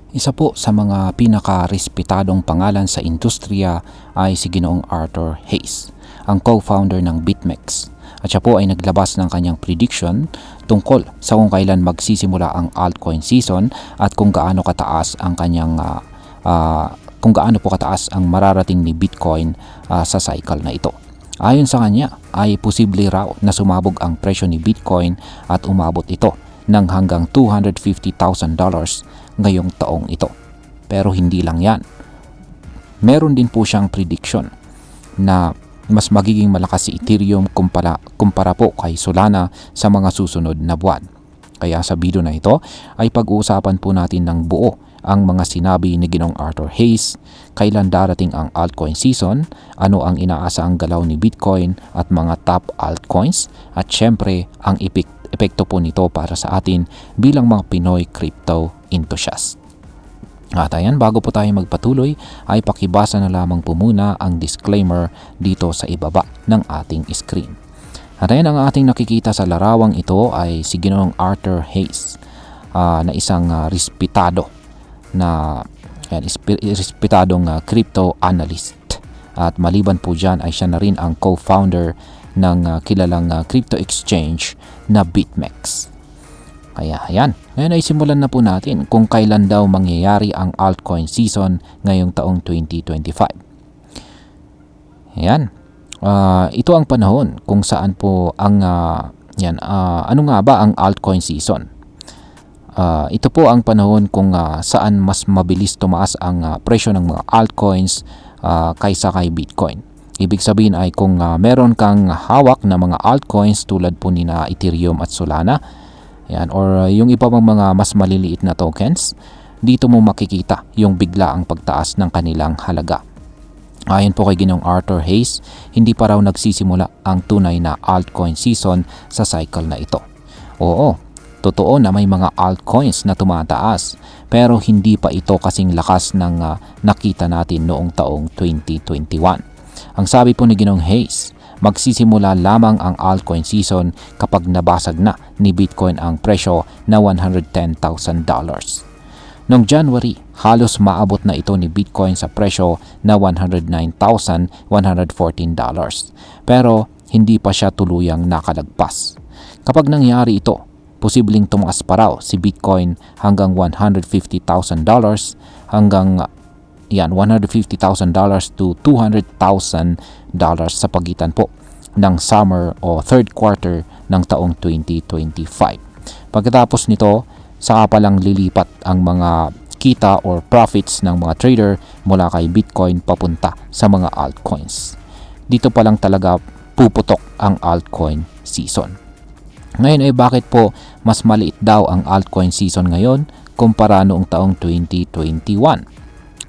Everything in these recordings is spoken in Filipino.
Isa po sa mga pinaka-respetadong pangalan sa industriya ay si Ginoong Arthur Hayes, ang co-founder ng BitMEX. At siya po ay naglabas ng kanyang prediction tungkol sa kung kailan magsisimula ang altcoin season at kung gaano kataas ang kanyang kung gaano po kataas ang mararating ni Bitcoin sa cycle na ito. Ayon sa kanya ay posible raw na sumabog ang presyo ni Bitcoin at umabot ito ng hanggang $250,000 ngayong taong ito. Pero hindi lang yan. Meron din po siyang prediction na mas magiging malakas si Ethereum kumpara po kay Solana sa mga susunod na buwan. Kaya sa video na ito ay pag-uusapan po natin ng buo ang mga sinabi ni Ginoong Arthur Hayes, kailan darating ang altcoin season, ano ang inaasahang galaw ni Bitcoin at mga top altcoins, at syempre ang epekto po nito para sa atin bilang mga Pinoy crypto enthusiast. At ayan, bago po tayo magpatuloy ay pakibasa na lamang po muna ang disclaimer dito sa ibaba ng ating screen. At ayan, ang ating nakikita sa larawang ito ay si Ginoong Arthur Hayes na isang respetadong crypto analyst. At maliban po dyan ay siya na rin ang co-founder ng kilalang crypto exchange na BitMEX. Kaya ayan, ngayon ay simulan na po natin kung kailan daw mangyayari ang altcoin season ngayong taong 2025. Ayan, ito ang panahon kung saan po ang ano nga ba ang altcoin season? Ito po ang panahon kung saan mas mabilis tumaas ang presyo ng mga altcoins kaysa kay Bitcoin. Ibig sabihin ay kung meron kang hawak na mga altcoins tulad po ni na Ethereum at Solana, yan, or yung iba pang mga mas maliliit na tokens, dito mo makikita yung biglaang pagtaas ng kanilang halaga. Ayon po kay Ginoong Arthur Hayes, hindi pa raw nagsisimula ang tunay na altcoin season sa cycle na ito. Oo, totoo na may mga altcoins na tumataas, pero hindi pa ito kasing lakas ng nakita natin noong taong 2021. Ang sabi po ni Ginoong Hayes, magsisimula lamang ang altcoin season kapag nabasag na ni Bitcoin ang presyo na $110,000. Noong January, halos maabot na ito ni Bitcoin sa presyo na $109,114. Pero hindi pa siya tuluyang nakalagpas. Kapag nangyari ito, posibleng tumaas pa raw si Bitcoin hanggang $150,000 hanggang $150,000 to $200,000 sa pagitan po ng summer o third quarter ng taong 2025. Pagkatapos nito, saka palang lilipat ang mga kita or profits ng mga trader mula kay Bitcoin papunta sa mga altcoins. Dito pa lang talaga puputok ang altcoin season. Ngayon ay bakit po mas maliit daw ang altcoin season ngayon kumpara noong taong 2021?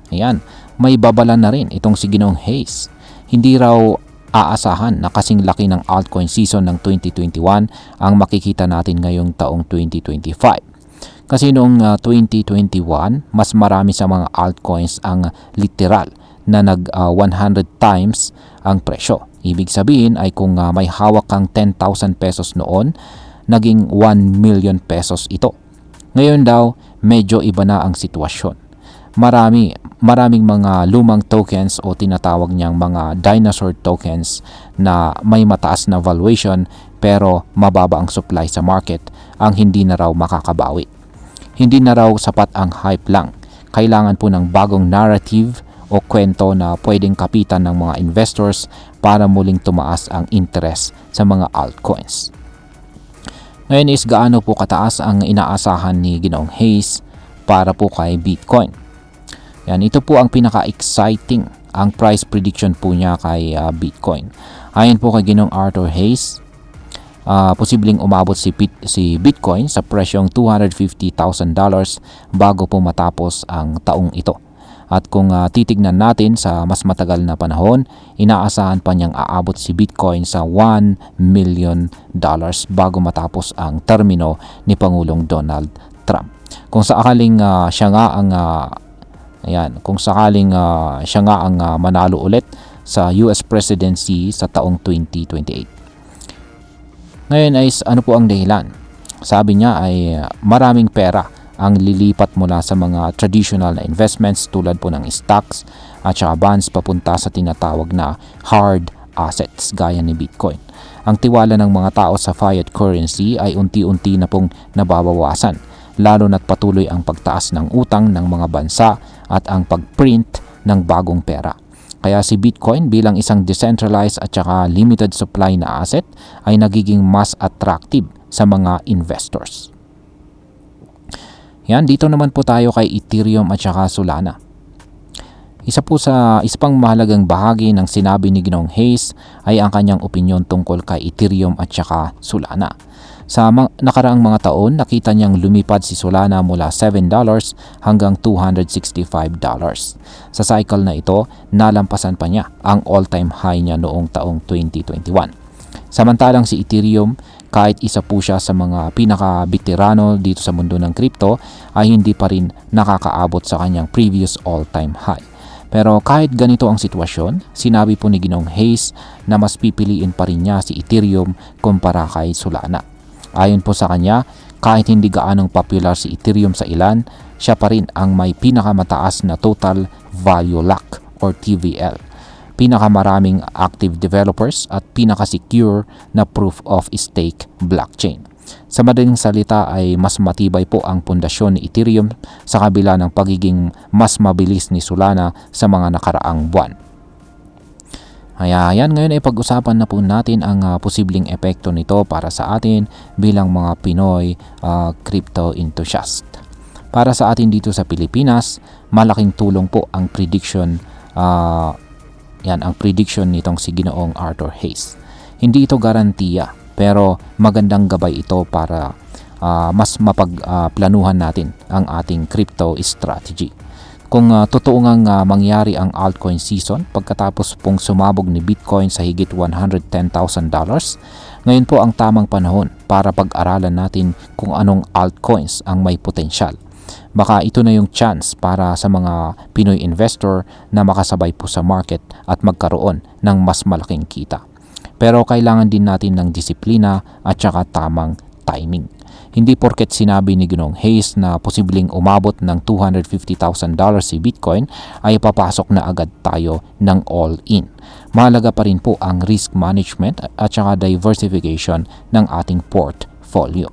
Ayan, may babala na rin itong si Ginoong Hayes. Hindi raw aasahan na kasing laki ng altcoin season ng 2021 ang makikita natin ngayong taong 2025. Kasi noong 2021, mas marami sa mga altcoins ang literal na nag 100 times ang presyo. Ibig sabihin ay kung may hawak kang 10,000 pesos noon, naging 1 million pesos ito. Ngayon daw, medyo iba na ang sitwasyon. Maraming mga lumang tokens o tinatawag niyang mga dinosaur tokens na may mataas na valuation pero mababa ang supply sa market ang hindi na raw makakabawi. Hindi na raw sapat ang hype lang. Kailangan po ng bagong narrative o kwento na pwedeng kapitan ng mga investors para muling tumaas ang interest sa mga altcoins. Ngayon is gaano po kataas ang inaasahan ni Ginoong Hayes para po kay Bitcoin. Yan, ito po ang pinaka-exciting ang price prediction po niya kay Bitcoin. Ayon po kay Ginoong Arthur Hayes, posibleng umabot si Bitcoin sa presyong $250,000 bago po matapos ang taong ito. At kung titignan natin sa mas matagal na panahon, inaasahan pa niyang aabot si Bitcoin sa $1 million bago matapos ang termino ni Pangulong Donald Trump. Kung sakaling siya nga ang manalo ulit sa US presidency sa taong 2028. Ngayon ay ano po ang dahilan? Sabi niya ay maraming pera ang lilipat mula sa mga traditional na investments tulad po ng stocks at saka bonds papunta sa tinatawag na hard assets gaya ni Bitcoin. Ang tiwala ng mga tao sa fiat currency ay unti-unti na pong nababawasan, lalo na't patuloy ang pagtaas ng utang ng mga bansa at ang pagprint ng bagong pera. Kaya si Bitcoin bilang isang decentralized at saka limited supply na asset ay nagiging mas attractive sa mga investors. Yan, dito naman po tayo kay Ethereum at saka Solana. Isa pang mahalagang bahagi ng sinabi ni Ginoong Hayes ay ang kanyang opinyon tungkol kay Ethereum at saka Solana. Sa nakaraang mga taon, nakita niyang lumipad si Solana mula $7 hanggang $265. Sa cycle na ito, nalampasan pa niya ang all-time high niya noong taong 2021. Samantalang si Ethereum, kahit isa po siya sa mga pinaka-veterano dito sa mundo ng crypto, ay hindi pa rin nakakaabot sa kanyang previous all-time high. Pero kahit ganito ang sitwasyon, sinabi po ni Ginoong Hayes na mas pipiliin pa rin niya si Ethereum kumpara kay Solana. Ayon po sa kanya, kahit hindi gaanong popular si Ethereum sa ilan, siya pa rin ang may pinakamataas na total value lock or TVL, pinakamaraming active developers at pinaka-secure na proof of stake blockchain. Sa madaling salita ay mas matibay po ang pundasyon ni Ethereum sa kabila ng pagiging mas mabilis ni Solana sa mga nakaraang buwan. Ayan, ngayon ay pag-usapan na po natin ang posibleng epekto nito para sa atin bilang mga Pinoy crypto enthusiast. Para sa atin dito sa Pilipinas, malaking tulong po ang prediction nitong si Ginoong Arthur Hayes. Hindi ito garantiya, pero magandang gabay ito para mas mapagplanuhan natin ang ating crypto strategy. Kung totoo ngang mangyari ang altcoin season pagkatapos pong sumabog ni Bitcoin sa higit $110,000, ngayon po ang tamang panahon para pag-aralan natin kung anong altcoins ang may potensyal. Baka ito na yung chance para sa mga Pinoy investor na makasabay po sa market at magkaroon ng mas malaking kita. Pero kailangan din natin ng disiplina at saka tamang timing. Hindi porket sinabi ni Ginoong Hayes na posibleng umabot ng $250,000 si Bitcoin ay papasok na agad tayo ng all-in. Mahalaga pa rin po ang risk management at saka diversification ng ating portfolio.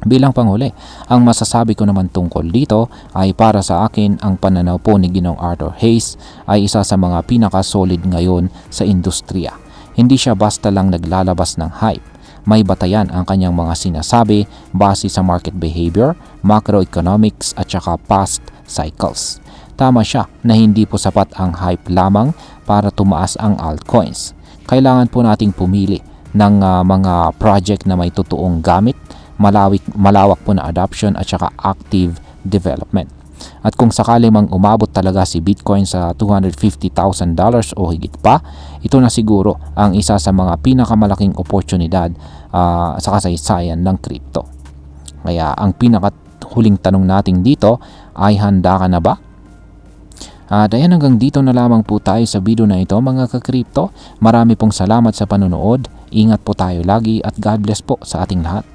Bilang panghuli, ang masasabi ko naman tungkol dito ay para sa akin ang pananaw po ni Ginoong Arthur Hayes ay isa sa mga pinaka-solid ngayon sa industriya. Hindi siya basta lang naglalabas ng hype. May batayan ang kanyang mga sinasabi base sa market behavior, macroeconomics at saka past cycles. Tama siya na hindi po sapat ang hype lamang para tumaas ang altcoins. Kailangan po nating pumili ng mga project na may totoong gamit, malawak po na adoption at saka active development. At kung sakali mang umabot talaga si Bitcoin sa $250,000 o higit pa, ito na siguro ang isa sa mga pinakamalaking oportunidad sa kasaysayan ng crypto. Kaya ang pinakahuling tanong natin dito ay handa ka na ba? At ayan, hanggang dito na lamang po tayo sa video na ito mga ka-crypto. Marami pong salamat sa panonood. Ingat po tayo lagi at God bless po sa ating lahat.